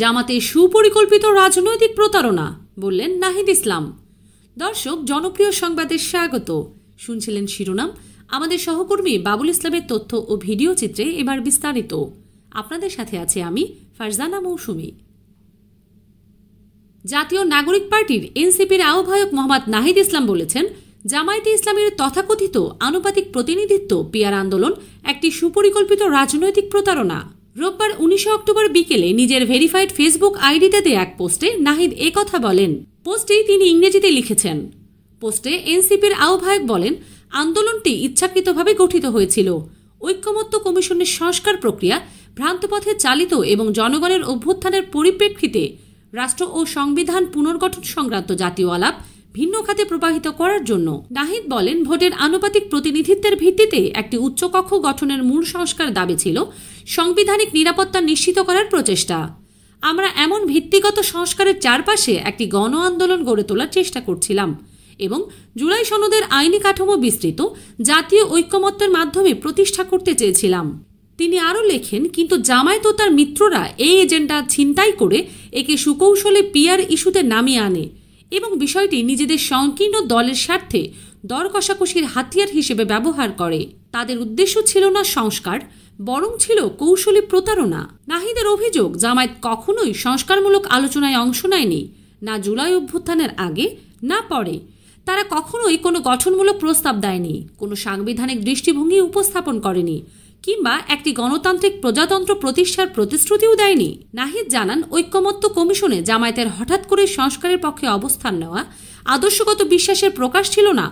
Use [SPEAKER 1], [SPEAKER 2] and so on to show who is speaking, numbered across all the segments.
[SPEAKER 1] জামাতে সুপরিকল্পিত রাজনৈতিক প্রতারণা, বললেন নাহিদ ইসলাম। দর্শক, জনপ্রিয় সংবাদে স্বাগত। শুনছিলেন শিরোনাম। আমাদের সহকর্মী বাবুল ইসলামের তথ্য ও ভিডিও চিত্রে এবার বিস্তারিত। আপনাদের সাথে আছে আমি ফারজানা মৌসুমী। জাতীয় নাগরিক পার্টির এনসিপির আহ্বায়ক মোহাম্মদ নাহিদ ইসলাম বলেছেন, জামায়াতে ইসলামের তথাকথিত আনুপাতিক প্রতিনিধিত্ব পিয়ার আন্দোলন একটি সুপরিকল্পিত রাজনৈতিক প্রতারণা। রোববার 19 অক্টোবর বিকেলে নিজের ভেরিফাইড ফেসবুক আইডিতে দেয়া এক পোস্টে নাহিদ কথা বলেন। পোস্টে তিনি ইংরেজিতে লিখেছেন। পোস্টে এনসিপির আহ্বায়ক বলেন, আন্দোলনটি ইচ্ছাকৃতভাবে গঠিত হয়েছিল। ঐক্যমত্য কমিশনের সংস্কার প্রক্রিয়া ভ্রান্ত পথে চালিত এবং জনগণের অভ্যুত্থানের পরিপ্রেক্ষিতে রাষ্ট্র ও সংবিধান পুনর্গঠন সংক্রান্ত জাতীয় আলাপ ভিন্ন খাতে প্রবাহিত করার জন্য। নাহিদ বলেন, ভোটের আনুপাতিক প্রতিনিধিত্বের ভিত্তিতে একটি উচ্চকক্ষ গঠনের মূল সংস্কার দাবি ছিল সাংবিধানিক নিরাপত্তা নিশ্চিত করার প্রচেষ্টা। আমরা এমন ভিত্তিগত সংস্কারের চারপাশে একটি গণ আন্দোলন গড়ে তোলার চেষ্টা করছিলাম এবং জুলাই সনদের আইনি কাঠামো বিস্তৃত জাতীয় ঐক্যমত্যের মাধ্যমে প্রতিষ্ঠা করতে চেয়েছিলাম। তিনি আরও লেখেন, কিন্তু জামায়াত ও তার মিত্ররা এই এজেন্ডা ছিনতাই করে একে সুকৌশলে পিয়ার ইস্যুতে নামিয়ে আনে এবং বিষয়টি নিজেদের সংকীর্ণ দলের স্বার্থে দর কষাকষির হাতিয়ার হিসেবে ব্যবহার করে। তাদের উদ্দেশ্য ছিল না সংস্কার, বরং ছিল কৌশলী প্রতারণা। নাহিদের অভিযোগ, জামায়াত কখনোই সংস্কারমূলক আলোচনায় অংশ নেয়নি, না জুলাই অভ্যুত্থানের আগে না পরে। তারা কখনোই কোনো গঠনমূলক প্রস্তাব দেয়নি, কোনো সাংবিধানিক দৃষ্টিভঙ্গি উপস্থাপন করেনি কিংবা একটি গণতান্ত্রিক প্রজাতন্ত্র প্রতিষ্ঠার প্রতিশ্রুতিও দেয়নি। নাহিদ জানান, ঐক্যমত্য কমিশনে জামায়াতের হঠাৎ করে সংস্কারের পক্ষে অবস্থান নেওয়া আদর্শগত বিশ্বাসের প্রকাশ ছিল না,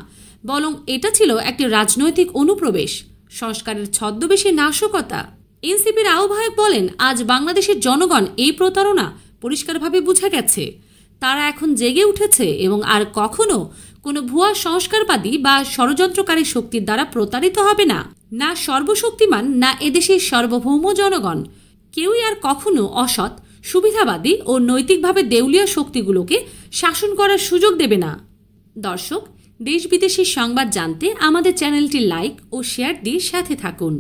[SPEAKER 1] বরং এটা ছিল একটি রাজনৈতিক অনুপ্রবেশ, সংস্কারের ছদ্মবেশী নাশকতা। এনসিপির আহ্বায়ক বলেন, আজ বাংলাদেশের জনগণ এই প্রতারণা পরিষ্কারভাবে বুঝে গেছে। তারা এখন জেগে উঠেছে এবং আর কখনো কোনো ভুয়া সংস্কারবাদী বা ষড়যন্ত্রকারী শক্তির দ্বারা প্রতারিত হবে না। না সর্বশক্তিমান, না এদেশের সার্বভৌম জনগণ কেউই আর কখনো অসৎ, সুবিধাবাদী ও নৈতিকভাবে দেউলিয়া শক্তিগুলোকে শাসন করার সুযোগ দেবে না। দর্শক, দেশ বিদেশের সংবাদ জানতে আমাদের চ্যানেলটি লাইক ও শেয়ার দিয়ে সাথে থাকুন।